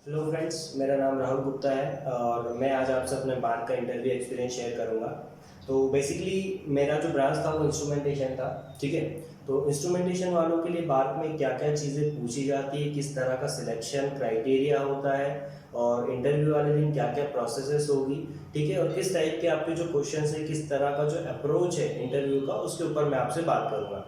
Hello friends, मेरा नाम राहुल गुप्ता है और मैं आज आपसे अपने बात का इंटरव्यू एक्सपीरियंस शेयर करूंगा। तो बेसिकली मेरा जो ब्रांच था वो इंस्ट्रूमेंटेशन था। ठीक है, तो इंस्ट्रूमेंटेशन वालों के लिए बात में क्या क्या चीज़ें पूछी जाती है, किस तरह का सिलेक्शन क्राइटेरिया होता है और इंटरव्यू वाले दिन क्या क्या प्रोसेसेस होगी, ठीक है, और किस टाइप के आपके जो क्वेश्चन है, किस तरह का जो अप्रोच है इंटरव्यू का, उसके ऊपर मैं आपसे बात करूँगा।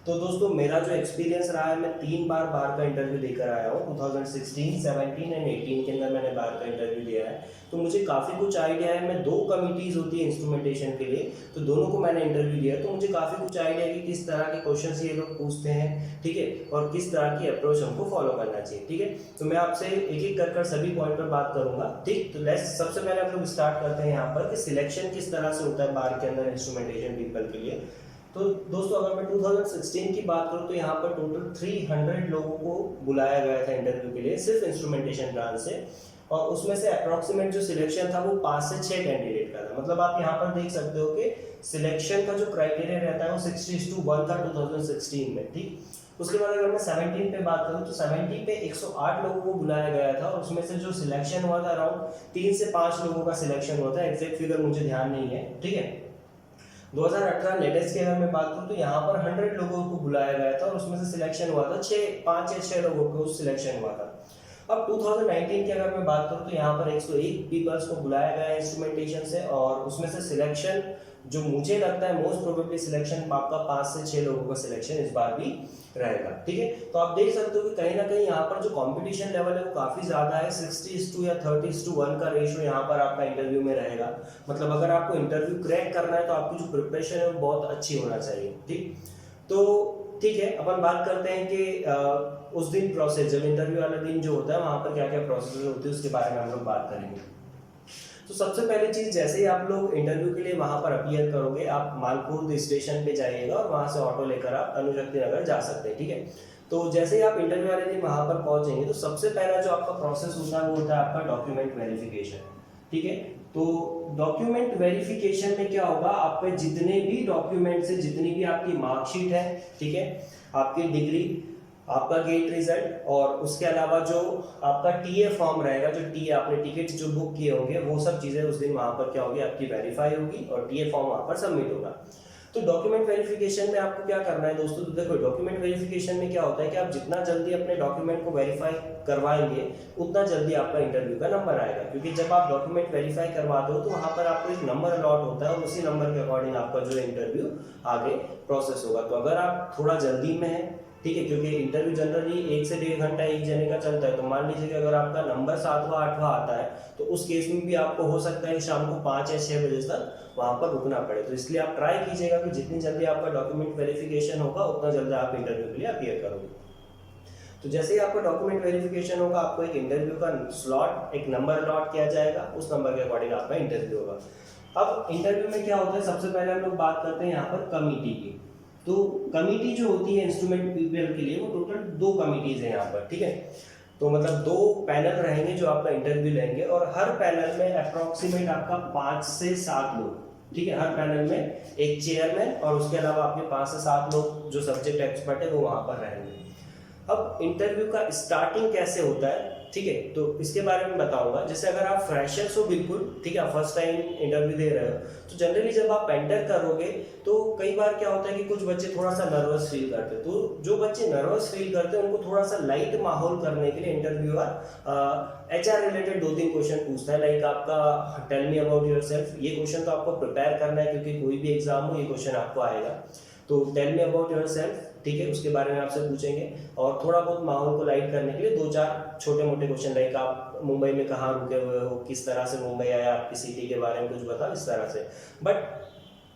तो दोस्तों, मेरा जो एक्सपीरियंस रहा है, मैं 3 बार बाहर का इंटरव्यू देकर आया हूँ। 2016, 17 एंड 18 के अंदर मैंने बाहर का इंटरव्यू दिया है। तो मुझे काफ़ी कुछ आइडिया है। मैं 2 कमिटीज़ होती है इंस्ट्रूमेंटेशन के लिए, तो दोनों को मैंने इंटरव्यू दिया है। तो मुझे काफ़ी कुछ आइडिया है कि किस तरह के क्वेश्चन ये लोग पूछते हैं, ठीक है, और किस तरह की अप्रोच हमको फॉलो करना चाहिए। ठीक है, तो मैं आपसे एक एक कर सभी पॉइंट पर बात करूंगा। ठीक, तो लेट्स सबसे पहले हम लोग स्टार्ट करते हैं यहाँ पर कि सिलेक्शन किस तरह से होता है बाहर के अंदर इंस्ट्रूमेंटेशन पीपल के लिए। तो दोस्तों, अगर मैं 2016 की बात करूं तो यहाँ पर टोटल 300 लोगों को बुलाया गया था इंटरव्यू के लिए, सिर्फ इंस्ट्रूमेंटेशन ब्रांच से। और उसमें से अप्रॉक्सीमेट जो सिलेक्शन था वो 5 से 6 कैंडिडेट का था। मतलब आप यहाँ पर देख सकते हो कि सिलेक्शन का जो क्राइटेरिया रहता है वो 60:1 था 2016 में। ठीक, उसके बाद अगर मैं 17 पे बात करूँ तो 17 पे 108 लोगों को बुलाया गया था और उसमें से जो सिलेक्शन हुआ था अराउंड 3 से 5 लोगों का सिलेक्शन हुआ था। एग्जैक्ट फिगर मुझे ध्यान नहीं है। ठीक है, 2018 लेटेस्ट की अगर मैं बात करूं तो यहाँ पर 100 लोगों को बुलाया गया था और उसमें से सिलेक्शन हुआ था 5 या 6 लोगों को सिलेक्शन हुआ था। अब 2019 की अगर मैं बात करूं तो यहाँ पर 101 पीपल्स को बुलाया गया है इंस्ट्रूमेंटेशन से और उसमें से सिलेक्शन जो मुझे लगता है मोस्ट प्रोबेबली सिलेक्शन आपका 5 से 6 लोगों का सिलेक्शन इस बार भी रहेगा। ठीक है, तो आप देख सकते हो कि कहीं ना कहीं यहाँ पर जो कंपटीशन लेवल है वो काफ़ी ज़्यादा है। 60:2 या 30:1 का रेशियो यहाँ पर आपका इंटरव्यू में रहेगा। मतलब अगर आपको इंटरव्यू क्रैक करना है तो आपकी जो प्रिपरेशन है वो बहुत अच्छी होना चाहिए। ठीक, तो ठीक है, अपन बात करते हैं कि उस दिन प्रोसेस, जब इंटरव्यू वाला दिन जो होता है वहाँ पर क्या क्या प्रोसेस होती है उसके बारे में हम लोग बात करेंगे। तो सबसे पहली चीज, जैसे ही आप लोग इंटरव्यू के लिए वहां पर अपीयर करोगे, आप मालखुर्द स्टेशन पे जाइएगा और वहां से ऑटो लेकर आप अनुशक्ति नगर जा सकते हैं। ठीक है, तो जैसे ही आप इंटरव्यू वाले दिन वहां पर पहुंचेंगे तो सबसे पहला जो आपका प्रोसेस होता है वो होता है आपका डॉक्यूमेंट वेरिफिकेशन। ठीक है, तो डॉक्यूमेंट वेरिफिकेशन में क्या होगा, आपके जितने भी डॉक्यूमेंट्स है, जितनी भी आपकी मार्कशीट है, ठीक है, आपकी डिग्री, आपका गेट रिजल्ट और उसके अलावा जो आपका टीए फॉर्म रहेगा, जो टीए आपने टिकट जो बुक किए होंगे, वो सब चीज़ें उस दिन वहाँ पर क्या होगी, आपकी वेरीफाई होगी और टीए फॉर्म वहाँ पर सबमिट होगा। तो डॉक्यूमेंट वेरिफिकेशन में आपको क्या करना है दोस्तों, तो देखो डॉक्यूमेंट वेरिफिकेशन में क्या होता है कि आप जितना जल्दी अपने डॉक्यूमेंट को वेरीफाई करवाएंगे उतना जल्दी आपका इंटरव्यू का नंबर आएगा। क्योंकि जब आप डॉक्यूमेंट वेरीफाई करवाते हो तो वहाँ पर आपको एक नंबर अलॉट होता है और उसी नंबर के अकॉर्डिंग आपका जो इंटरव्यू आगे प्रोसेस होगा। तो अगर आप थोड़ा जल्दी में है, ठीक है, क्योंकि इंटरव्यू जनरली 1 से 1.5 घंटा एक जने का चलता है, तो मान लीजिए कि अगर आपका नंबर 7वां 8वां आता है तो उस केस में भी आपको हो सकता है कि शाम को 5 या 6 बजे तक वहां पर रुकना पड़े। तो इसलिए आप ट्राई कीजिएगा कि जितनी जल्दी आपका डॉक्यूमेंट वेरिफिकेशन होगा उतना जल्दी आप इंटरव्यू के लिए अपीयर करोगे। तो जैसे ही आपका डॉक्यूमेंट वेरिफिकेशन होगा, आपको एक इंटरव्यू का स्लॉट, एक नंबर अलॉट किया जाएगा, उस नंबर के अकॉर्डिंग आपका इंटरव्यू होगा। अब इंटरव्यू में क्या होता है, सबसे पहले हम लोग बात करते हैं यहाँ पर कमिटी की। तो कमिटी जो होती है इंस्ट्रूमेंट पीपल के लिए, वो टोटल 2 कमिटीज है यहाँ पर। ठीक है, तो मतलब 2 पैनल रहेंगे जो आपका इंटरव्यू लेंगे और हर पैनल में अप्रोक्सीमेट आपका 5 से 7 लोग, ठीक है, हर पैनल में एक चेयरमैन और उसके अलावा आपके 5 से 7 लोग जो सब्जेक्ट एक्सपर्ट है वो वहाँ पर रहेंगे। अब इंटरव्यू का स्टार्टिंग कैसे होता है, ठीक है, तो इसके बारे में बताऊंगा। जैसे अगर आप फ्रेशर्स हो बिल्कुल, ठीक है, फर्स्ट टाइम इंटरव्यू दे रहे हो, तो जनरली जब आप एंटर करोगे तो कई बार क्या होता है कि कुछ बच्चे थोड़ा सा नर्वस फील करते हैं। तो जो बच्चे नर्वस फील करते हैं उनको थोड़ा सा लाइट माहौल करने के लिए इंटरव्यूअर एचआर रिलेटेड 2-3 क्वेश्चन पूछता है। लाइक आपका टेल मी अबाउट योरसेल्फ, ये क्वेश्चन तो आपको प्रिपेयर करना है क्योंकि कोई भी एग्जाम हो ये क्वेश्चन आपको आएगा। तो टेल मी अबाउट योरसेल्फ, ठीक है, उसके बारे में आपसे पूछेंगे और थोड़ा बहुत माहौल को लाइट करने के लिए 2-4 छोटे मोटे क्वेश्चन, लाइक आप मुंबई में कहाँ रुके हुए हो, किस तरह से मुंबई आया, आपकी सिटी के बारे में कुछ बताओ, इस तरह से। बट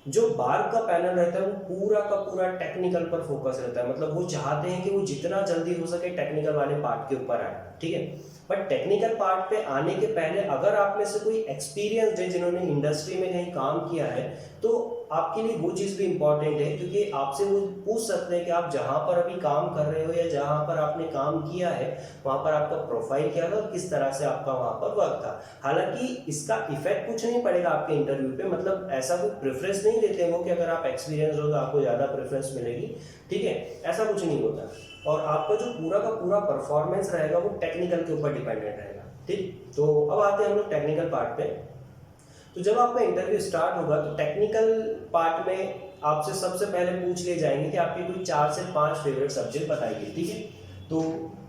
जो बार का पैनल रहता है वो पूरा का पूरा टेक्निकल पर फोकस रहता है। मतलब वो चाहते हैं कि वो जितना जल्दी हो सके टेक्निकल वाले पार्ट के ऊपर आए, ठीक है। बट टेक्निकल पार्ट पे आने के पहले अगर आप में से कोई एक्सपीरियंस है जिन्होंने इंडस्ट्री में कहीं काम किया है, तो आपके लिए वो चीज़ भी इंपॉर्टेंट है क्योंकि आपसे वो पूछ सकते हैं कि आप जहाँ पर अभी काम कर रहे हो या जहाँ पर आपने काम किया है वहाँ पर आपका प्रोफाइल क्या था और किस तरह से आपका वहाँ पर वर्क था। हालांकि इसका इफेक्ट कुछ नहीं पड़ेगा आपके इंटरव्यू पे, मतलब ऐसा कोई प्रेफरेंस नहीं देते वो कि अगर आप एक्सपीरियंस हो तो आपको ज़्यादा प्रेफरेंस मिलेगी, ठीक है, ऐसा कुछ नहीं होता। और आपका जो पूरा का पूरा परफॉर्मेंस रहेगा वो टेक्निकल के ऊपर डिपेंडेंट रहेगा। ठीक, तो अब आते हैं हम लोग टेक्निकल पार्ट पे। तो जब आपका इंटरव्यू स्टार्ट होगा तो टेक्निकल पार्ट में आपसे सबसे पहले पूछ लिए जाएंगे कि आपके कोई 4 से 5 फेवरेट सब्जेक्ट बताइए, ठीक है। तो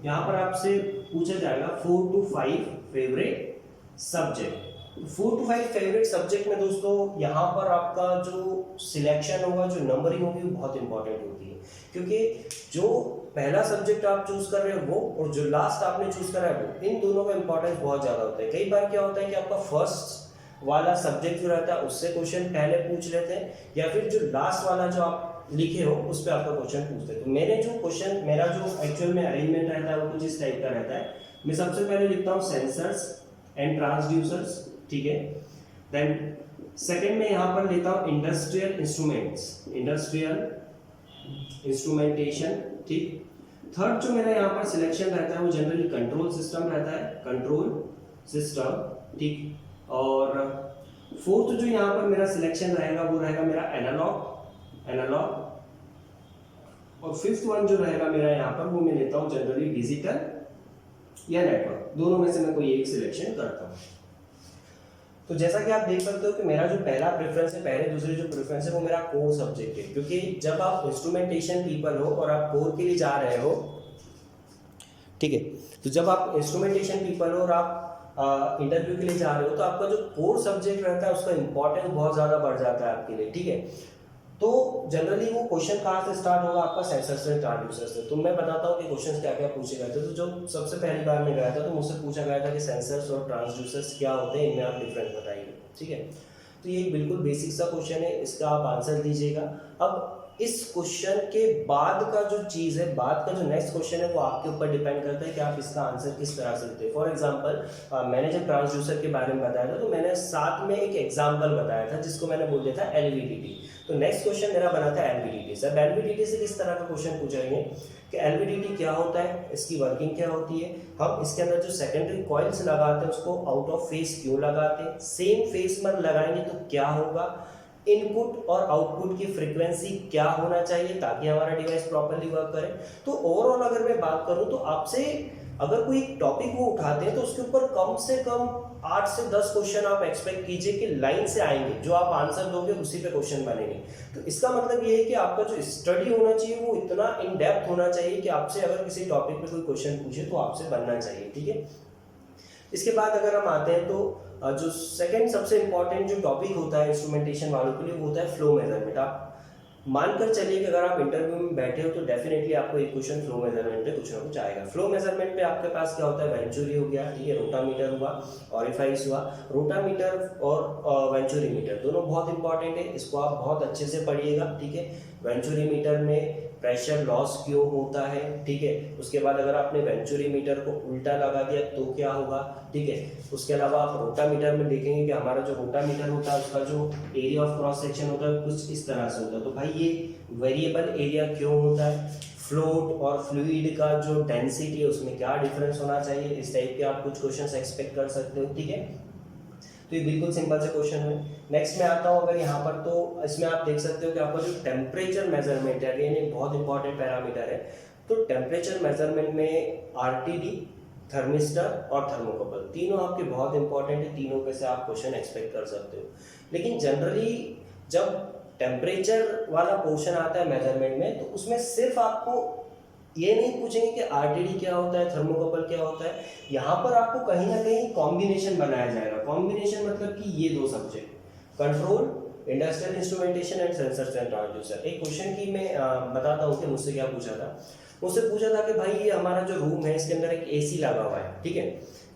यहाँ पर आपसे पूछा जाएगा 4 to 5 favourite subject. 4 to 5 favourite subject में दोस्तों यहाँ पर आपका जो सिलेक्शन होगा, जो नंबरिंग होगी, वो बहुत इंपॉर्टेंट होती है, क्योंकि जो पहला सब्जेक्ट आप चूज कर रहे हो वो और जो लास्ट आपने चूज करा है वो, इन दोनों का इंपॉर्टेंस बहुत ज़्यादा होता है। कई बार क्या होता है कि आपका फर्स्ट वाला सब्जेक्ट जो रहता है उससे क्वेश्चन पहले पूछ लेते हैं, या फिर जो लास्ट वाला जो आप लिखे हो उस पर आपका क्वेश्चन पूछते हैं। तो मेरा जो एक्चुअल में अरेंजमेंट रहता है वो कुछ इस टाइप का रहता है। मैं सबसे पहले लिखता हूँ सेंसर्स एंड ट्रांसड्यूसर्स, ठीक है। देन सेकंड में यहाँ पर लेता हूँ इंडस्ट्रियल इंस्ट्रूमेंटेशन, ठीक। थर्ड जो मेरा यहाँ पर सिलेक्शन रहता है वो जनरली कंट्रोल सिस्टम रहता है, कंट्रोल सिस्टम, ठीक। और फोर्थ जो यहाँ पर मेरा सिलेक्शन रहेगा वो रहेगा मेरा एनालॉग। और फिफ्थ वन जो रहेगा मेरा यहाँ पर वो मैं लेता हूँ जनरली डिजिटल या नेटवर्क, दोनों में से मैं कोई एक सिलेक्शन करता हूँ। तो जैसा कि आप देख सकते हो कि मेरा जो पहला प्रेफरेंस है, पहले दूसरे जो प्रेफरेंस है वो मेरा कोर सब्जेक्ट है, क्योंकि जब आप इंस्ट्रूमेंटेशन पीपल हो और आप कोर के लिए जा रहे हो, ठीक है, तो जब आप इंस्ट्रूमेंटेशन पीपल हो और आप इंटरव्यू के लिए जा रहे हो तो आपका जो कोर सब्जेक्ट रहता है उसका इंपॉर्टेंस बहुत ज़्यादा बढ़ जाता है आपके लिए, ठीक है। तो जनरली वो क्वेश्चन कहाँ से स्टार्ट होगा, आपका सेंसर से, ट्रांसड्यूसर से। तो मैं बताता हूँ कि क्वेश्चन क्या क्या पूछे गए थे। तो जो सबसे पहली बार मैं गया था तो मुझसे पूछा गया था कि सेंसर्स और ट्रांसड्यूसर्स क्या होते हैं, इनमें आप डिफरेंस बताइए, ठीक है। तो ये बिल्कुल बेसिक सा क्वेश्चन है, इसका आप आंसर दीजिएगा। अब इस क्वेश्चन के बाद का जो चीज़ है, बाद का जो नेक्स्ट क्वेश्चन है वो आपके ऊपर डिपेंड करता है कि आप इसका आंसर किस तरह से देते हैं। फॉर एग्जांपल मैंने जब ट्रांसड्यूसर के बारे में बताया था तो मैंने साथ में एक एग्जांपल बताया था जिसको मैंने बोल दिया था एलवीडीटी। तो नेक्स्ट क्वेश्चन मेरा बना था एलवीडीटी से। अब एलवीडीटी से किस तरह का क्वेश्चन पूछेंगे कि एलवीडीटी क्या होता है, इसकी वर्किंग क्या होती है, हम इसके अंदर जो सेकेंडरी कॉइल्स लगाते हैं उसको आउट ऑफ फेस क्यों लगाते हैं, सेम फेस में लगाएंगे तो क्या होगा, इनपुट और आउटपुट की फ्रीक्वेंसी क्या होना चाहिए ताकि हमारा डिवाइस प्रॉपर्ली वर्क करे। तो ओवरऑल अगर मैं बात करूं तो आपसे अगर कोई टॉपिक वो उठाते हैं तो उसके ऊपर कम से कम 8 से 10 क्वेश्चन आप एक्सपेक्ट कीजिए कि लाइन से आएंगे, जो आप आंसर दोगे उसी पे क्वेश्चन बनेंगे। तो इसका मतलब ये है कि आपका जो स्टडी होना चाहिए वो इतना इन डेप्थ होना चाहिए कि आपसे अगर किसी टॉपिक पे कोई क्वेश्चन पूछे तो आपसे बनना चाहिए, ठीक है। इसके बाद अगर हम आते हैं तो जो सेकंड सबसे इंपॉर्टेंट जो टॉपिक होता है इंस्ट्रूमेंटेशन वालों के लिए वो होता है फ्लो मेजरमेंट। आप मानकर चलिए कि अगर आप इंटरव्यू में बैठे हो तो डेफिनेटली आपको एक क्वेश्चन फ्लो मेजरमेंट पे कुछ ना कुछ आएगा। फ्लो मेजरमेंट पे आपके पास क्या होता है, वेंचुरी हो गया, ठीक है, रोटामीटर हुआ, ऑरिफाइस हुआ। रोटामीटर और वेंचुरीमीटर दोनों बहुत इंपॉर्टेंट है, इसको आप बहुत अच्छे से पढ़िएगा, ठीक है। वेंचुरीमीटर में प्रेशर लॉस क्यों होता है, ठीक है। उसके बाद अगर आपने वेंचुरीमीटर को उल्टा लगा दिया तो क्या होगा, ठीक है। उसके अलावा आप रोटामीटर में देखेंगे कि हमारा जो रोटामीटर होता है उसका जो एरिया ऑफ क्रॉस सेक्शन होता है कुछ इस तरह से होता है। तो भाई ये वेरिएबल एरिया क्यों होता है, फ्लूइड और फ्लूइड का जो डेंसिटी है उसमें क्या डिफरेंस होना चाहिए, इस टाइप के आप कुछ क्वेश्चन एक्सपेक्ट कर सकते हो, ठीक है। तो ये बिल्कुल सिंपल से क्वेश्चन है। नेक्स्ट में आता हूँ अगर यहाँ पर, तो इसमें आप देख सकते हो कि आपका जो टेम्परेचर मेजरमेंट है, अगेन एक बहुत इंपॉर्टेंट पैरामीटर है। तो टेम्परेचर मेजरमेंट में आरटीडी, थर्मिस्टर और थर्मोकपल तीनों आपके बहुत इंपॉर्टेंट है, तीनों पे से आप क्वेश्चन एक्सपेक्ट कर सकते हो। लेकिन जनरली जब टेम्परेचर वाला पोर्शन आता है मेजरमेंट में तो उसमें सिर्फ आपको ये नहीं पूछेंगे कि आरटीडी क्या होता है, थर्मोकपल क्या होता है, यहाँ पर आपको कहीं ना कहीं कॉम्बिनेशन बनाया जाएगा। कॉम्बिनेशन मतलब कि ये दो subject, control, industrial instrumentation and sensors and transducer. एक क्वेश्चन की मैं बताता हूँ कि मुझसे क्या पूछा था। मुझसे पूछा था कि भाई ये हमारा जो रूम है इसके अंदर एक एसी लगा हुआ है, ठीक है,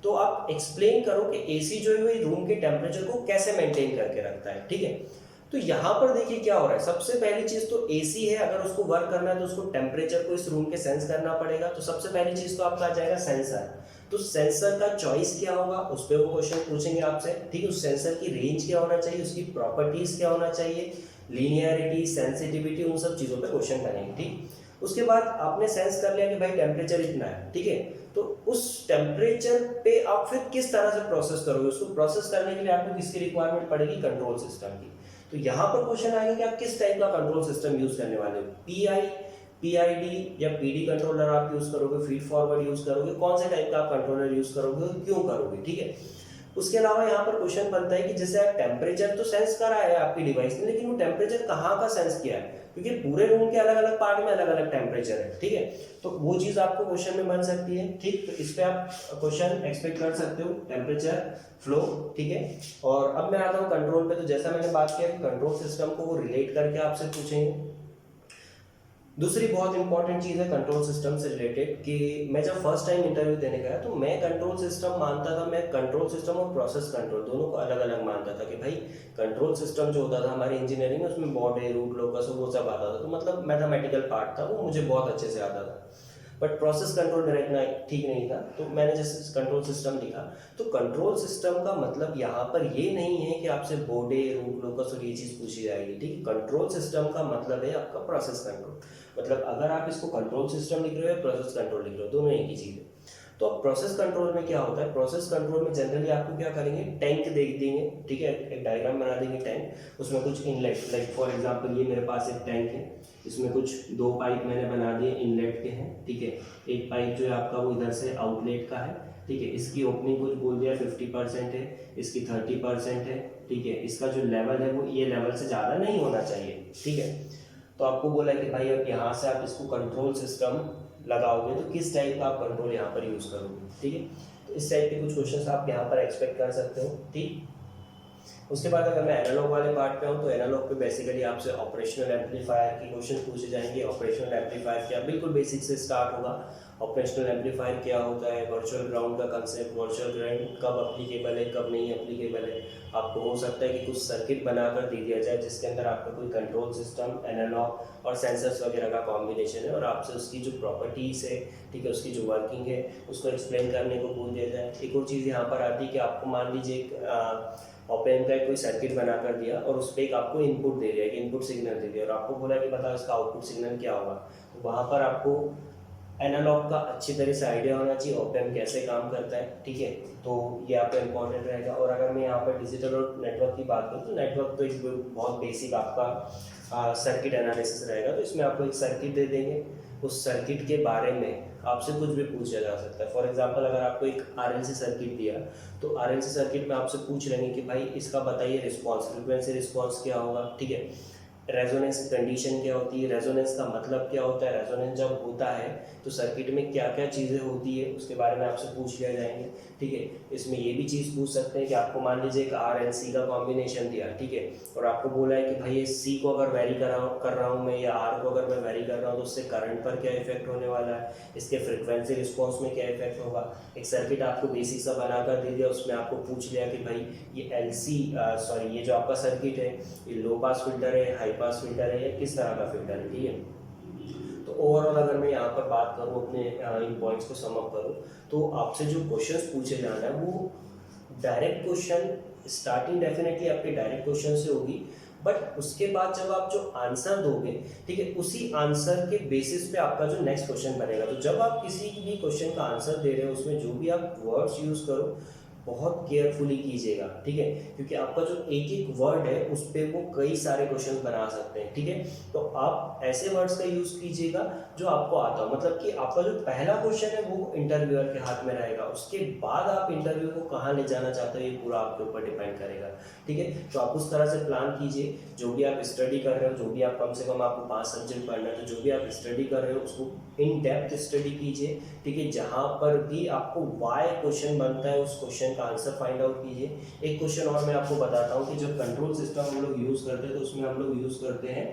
तो आप एक्सप्लेन करो कि एसी जो है वो रूम के टेम्परेचर को कैसे मेंटेन करके रखता है, ठीक है। तो यहाँ पर देखिए क्या हो रहा है, सबसे पहली चीज तो एसी है, अगर उसको वर्क करना है तो उसको टेम्परेचर को इस रूम के सेंस करना पड़ेगा। तो सबसे पहली चीज तो आपका आ जाएगा सेंसर। तो सेंसर का चॉइस क्या होगा उस पर वो क्वेश्चन पूछेंगे आपसे, ठीक है। उस सेंसर की रेंज क्या होना चाहिए, उसकी प्रॉपर्टीज क्या होना चाहिए, लीनियरिटी, सेंसिटिविटी, उन सब चीजों पे क्वेश्चन करेंगे, ठीक। उसके बाद आपने सेंस कर लिया कि भाई टेम्परेचर इतना है, ठीक है, तो उस टेम्परेचर पे आप फिर किस तरह से प्रोसेस करोगे, उसको प्रोसेस करने के लिए आपको किसकी रिक्वायरमेंट पड़ेगी, कंट्रोल सिस्टम की। तो यहाँ पर क्वेश्चन आएगा कि आप किस टाइप का कंट्रोल सिस्टम यूज करने वाले हो, पीआई, पीआईडी या पीडी कंट्रोलर आप यूज़ करोगे, फीड फॉरवर्ड यूज़ करोगे, कौन से टाइप का आप कंट्रोलर यूज़ करोगे और क्यों करोगे, ठीक है। उसके अलावा यहाँ पर क्वेश्चन बनता है कि जैसे आप टेम्परेचर तो सेंस करा है आपकी डिवाइस ने, लेकिन वो टेम्परेचर कहाँ का सेंस किया है, क्योंकि पूरे रूम के अलग अलग पार्ट में अलग अलग टेम्परेचर है, ठीक है। तो वो चीज़ आपको क्वेश्चन में बन सकती है, ठीक। तो इस पे आप क्वेश्चन एक्सपेक्ट कर सकते हो, टेम्परेचर, फ्लो, ठीक है। और अब मैं आता हूँ कंट्रोल पे। तो जैसा मैंने बात किया कि कंट्रोल सिस्टम को वो रिलेट करके आपसे पूछेंगे। दूसरी बहुत इंपॉर्टेंट चीज़ है कंट्रोल सिस्टम से रिलेटेड कि मैं जब फर्स्ट टाइम इंटरव्यू देने गया तो मैं कंट्रोल सिस्टम मानता था, मैं कंट्रोल सिस्टम और प्रोसेस कंट्रोल दोनों को अलग अलग मानता था कि भाई कंट्रोल सिस्टम जो होता था हमारी इंजीनियरिंग में उसमें बॉडी, रूट, लोकस वो सब आता था, तो मतलब मैथमेटिकल पार्ट था, वो मुझे बहुत अच्छे से आता था। बट प्रोसेस कंट्रोल मेरा इतना ठीक नहीं था, तो मैंने जैसे कंट्रोल सिस्टम लिखा। तो कंट्रोल सिस्टम का मतलब यहाँ पर ये नहीं है कि आपसे बॉडी, रूट, लोकस और ये चीज़ पूछी जाएगी, ठीक है। कंट्रोल सिस्टम का मतलब है आपका प्रोसेस कंट्रोल। मतलब अगर आप इसको कंट्रोल सिस्टम लिख रहे हो या प्रोसेस कंट्रोल लिख रहे हो, दोनों एक ही चीज़ है। तो अब प्रोसेस कंट्रोल में क्या होता है, प्रोसेस कंट्रोल में जनरली आपको क्या करेंगे, टैंक देख देंगे, ठीक है, एक डायग्राम बना देंगे टैंक, उसमें कुछ इनलेट, लाइक फॉर एग्जांपल ये मेरे पास एक टैंक है, इसमें कुछ 2 पाइप मैंने बना दिए इनलेट के हैं, ठीक है। एक पाइप जो है आपका वो इधर से आउटलेट का है, ठीक है। इसकी ओपनिंग कुछ बोल दिया 50% है, इसकी 30% है, ठीक है। इसका जो लेवल है वो ये लेवल से ज़्यादा नहीं होना चाहिए, ठीक है। तो आपको बोला कि भाई अब यहाँ से आप इसको कंट्रोल सिस्टम लगाओगे तो किस टाइप का आप कंट्रोल यहाँ पर यूज़ करोगे, ठीक है। तो इस टाइप के कुछ क्वेश्चंस आप यहाँ पर एक्सपेक्ट कर सकते हो, ठीक। उसके बाद अगर मैं एनालॉग वाले पार्ट पे हूँ तो एनालॉग पे बेसिकली आपसे ऑपरेशनल एम्पलीफायर के क्वेश्चन पूछे जाएंगे। ऑपरेशनल एम्पलीफायर क्या, बिल्कुल बेसिक से स्टार्ट होगा। ऑपरेशनल एम्पलीफायर क्या होता है, वर्चुअल ग्राउंड का कंसेप्ट, वर्चुअल ग्राउंड कब अप्लीकेबल है, कब नहीं अप्लीकेबल है। आपको हो सकता है कि कुछ सर्किट बनाकर दे दिया जाए जिसके अंदर आपका कोई कंट्रोल सिस्टम, एनालॉग और सेंसर्स वगैरह का कॉम्बिनेशन है, और आपसे उसकी जो प्रॉपर्टीज़ है, ठीक है, उसकी जो वर्किंग है उसको एक्सप्लेन करने को बोल दिया जाए। एक और चीज़ यहाँ पर आती है कि आपको मान लीजिए एक ऑपेन का कोई सर्किट बना कर दिया और उस पर एक आपको इनपुट दे दिया, एक इनपुट सिग्नल दे दिया, और आपको बोला कि बताओ इसका आउटपुट सिग्नल क्या होगा। तो वहाँ पर आपको एनालॉग का अच्छी तरह से आइडिया होना चाहिए, ओपन कैसे काम करता है, ठीक है। तो ये आपका इंपॉर्टेंट रहेगा। और अगर मैं यहाँ पर डिजिटल और नेटवर्क की बात करूँ तो नेटवर्क तो एक बहुत बेसिक आपका सर्किट एनालिसिस रहेगा। तो इसमें आपको एक सर्किट दे देंगे, उस सर्किट के बारे में आपसे कुछ भी पूछा जा सकता है। फॉर एग्जांपल अगर आपको एक आरएलसी सर्किट दिया तो आरएलसी सर्किट में आपसे पूछ लेंगे कि भाई इसका बताइए रिस्पॉन्स, फ्रीक्वेंसी रिस्पॉन्स क्या होगा, ठीक है। रेजोनेंस कंडीशन क्या होती है, रेजोनेंस का मतलब क्या होता है, रेजोनेंस जब होता है तो सर्किट में क्या क्या चीज़ें होती है उसके बारे में आपसे पूछ लिया जाएंगे, ठीक है। इसमें ये भी चीज़ पूछ सकते हैं कि आपको मान लीजिए एक आर एंड सी का कॉम्बिनेशन दिया, ठीक है, और आपको बोला है कि भाई ये सी को अगर वेरी कर रहा हूँ मैं, या आर को अगर मैं वेरी कर रहा हूँ तो उससे करंट पर क्या इफेक्ट होने वाला है, इसके फ्रिक्वेंसी रिस्पॉन्स में क्या इफेक्ट होगा। एक सर्किट आपको बेसिक सा बनाकर दे दिया, उसमें आपको पूछ लिया कि भाई ये ये जो आपका सर्किट है ये लो पास फिल्टर है, हाई पास फिल्टर है, या किस तरह का फिल्टर है, ठीक है। तो ओवरऑल अगर मैं यहाँ पर बात करूँ, अपने इन पॉइंट्स को सम अप करूँ, तो आपसे जो क्वेश्चंस पूछे जाना है वो डायरेक्ट क्वेश्चन, स्टार्टिंग डेफिनेटली आपके डायरेक्ट क्वेश्चन से होगी, बट उसके बाद जब आप जो आंसर दोगे, ठीक है, उसी आंसर के बेसिस पे आपका जो नेक्स्ट क्वेश्चन बनेगा। तो जब आप किसी भी क्वेश्चन का आंसर दे रहे हो उसमें जो भी आप वर्ड्स यूज़ करो बहुत केयरफुली कीजिएगा, ठीक है, क्योंकि आपका जो एक एक वर्ड है उस पर वो कई सारे क्वेश्चन बना सकते हैं, ठीक है। तो आप ऐसे वर्ड्स का यूज़ कीजिएगा जो आपको आता हो, मतलब कि आपका जो पहला क्वेश्चन है वो इंटरव्यूअर के हाथ में रहेगा, उसके बाद आप इंटरव्यू को कहाँ ले जाना चाहते हो ये पूरा आपके ऊपर डिपेंड करेगा, ठीक है। तो आप उस तरह से प्लान कीजिए, जो भी आप स्टडी कर रहे हो, जो भी आप कम से कम आपको 5 सब्जेक्ट पढ़ना है, तो जो भी आप स्टडी कर रहे हो उसको इन डेप्थ स्टडी कीजिए, ठीक है। जहाँ पर भी आपको वाई क्वेश्चन बनता है उस क्वेश्चन का आंसर फाइंड आउट कीजिए। एक क्वेश्चन और मैं आपको बताता हूँ कि जब कंट्रोल सिस्टम हम लोग यूज़ करते हैं तो उसमें हम लोग यूज़ करते हैं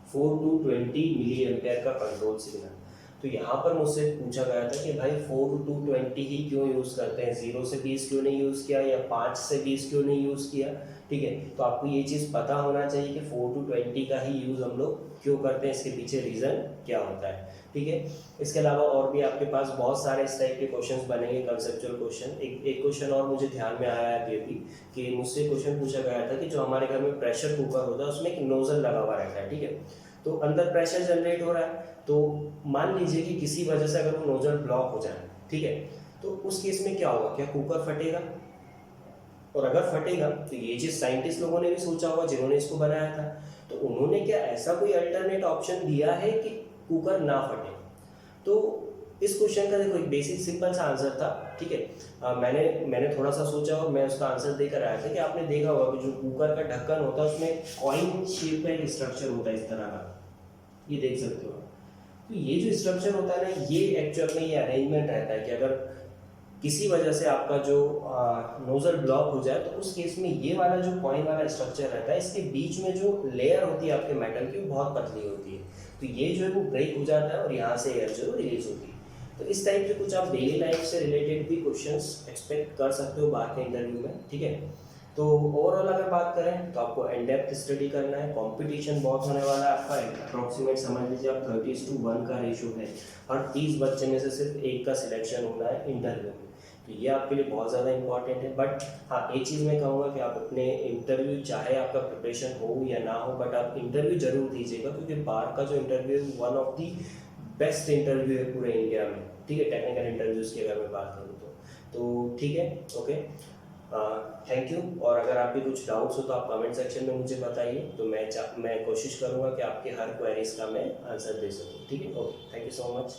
4 to 20 मिली एम्पेयर का कंट्रोल सिग्नल। तो यहाँ पर मुझसे पूछा गया था कि भाई 4 to 20 ही क्यों यूज़ करते हैं, 0 से 20 क्यों नहीं यूज़ किया, या 5 से 20 क्यों नहीं यूज़ किया, ठीक है। तो आपको ये चीज़ पता होना चाहिए कि 4 to 20 का ही यूज़ हम लोग क्यों करते हैं, इसके पीछे रीज़न क्या होता है, ठीक है। इसके अलावा और भी आपके पास बहुत सारे इस टाइप के क्वेश्चंस बनेंगे, कंसेप्चुअल क्वेश्चन। एक क्वेश्चन और मुझे ध्यान में आया है अभी कि मुझसे क्वेश्चन पूछा गया था कि जो हमारे घर में प्रेशर कुकर होता है उसमें एक नोजल लगा हुआ रहता है, ठीक है। तो अंदर प्रेशर जनरेट हो रहा है, तो मान लीजिए कि किसी वजह से अगर वो नोजल ब्लॉक हो जाए, ठीक है, तो उस केस में क्या होगा, क्या कुकर फटेगा? और अगर फटेगा तो ये चीज़ साइंटिस्ट लोगों ने भी सोचा होगा जिन्होंने इसको बनाया था, तो उन्होंने क्या ऐसा कोई अल्टरनेट ऑप्शन दिया है कि कुकर ना फटे। तो इस क्वेश्चन का देखो एक बेसिक सिंपल सा आंसर था, ठीक है। मैंने थोड़ा सा सोचा और मैं उसका आंसर देकर आया था कि आपने देखा होगा कि जो कुकर का ढक्कन होता है उसमें कॉइन शेप का एक स्ट्रक्चर होता है इस तरह का, ये देख सकते हो। तो ये जो स्ट्रक्चर होता है ना, ये एक्चुअल में ये अरेंजमेंट रहता है कि अगर किसी वजह से आपका जो नोजल ब्लॉक हो जाए तो उस केस में ये वाला जो कॉइन वाला स्ट्रक्चर रहता है, इसके बीच में जो लेयर होती है आपके मेटल की वो बहुत पतली होती है। तो ये जो है वो ब्रेक हो जाता है और यहाँ से एयर जो रिलीज होती है। तो इस टाइप के कुछ आप डेली लाइफ से रिलेटेड भी क्वेश्चंस एक्सपेक्ट कर सकते हो बाहर के इंटरव्यू में, ठीक है। तो ओवरऑल अगर बात करें तो आपको इन डेप्थ स्टडी करना है, कंपटीशन बहुत होने वाला है आपका। अप्रॉक्सीमेट समझ लीजिए आप 30:1 का रेशो है और 30 बच्चे में से सिर्फ एक का सिलेक्शन होना है इंटरव्यू में। तो ये आपके लिए बहुत ज़्यादा इंपॉर्टेंट है। बट हाँ, एक चीज़ मैं कहूँगा कि आप अपने इंटरव्यू, चाहे आपका प्रिपरेशन हो या ना हो, बट आप इंटरव्यू जरूर दीजिएगा, क्योंकि बाहर का जो इंटरव्यू है one of the best interview है पूरे इंडिया में, ठीक है। टेक्निकल इंटरव्यूज़ की अगर मैं बात करूँ तो ठीक है, ओके, थैंक यू। और अगर आपके कुछ डाउट्स हो तो आप कमेंट सेक्शन में मुझे बताइए, तो मैं कोशिश करूँगा कि आपके हर क्वेरीज का मैं आंसर दे सकूँ, ठीक है। Okay, thank you so much.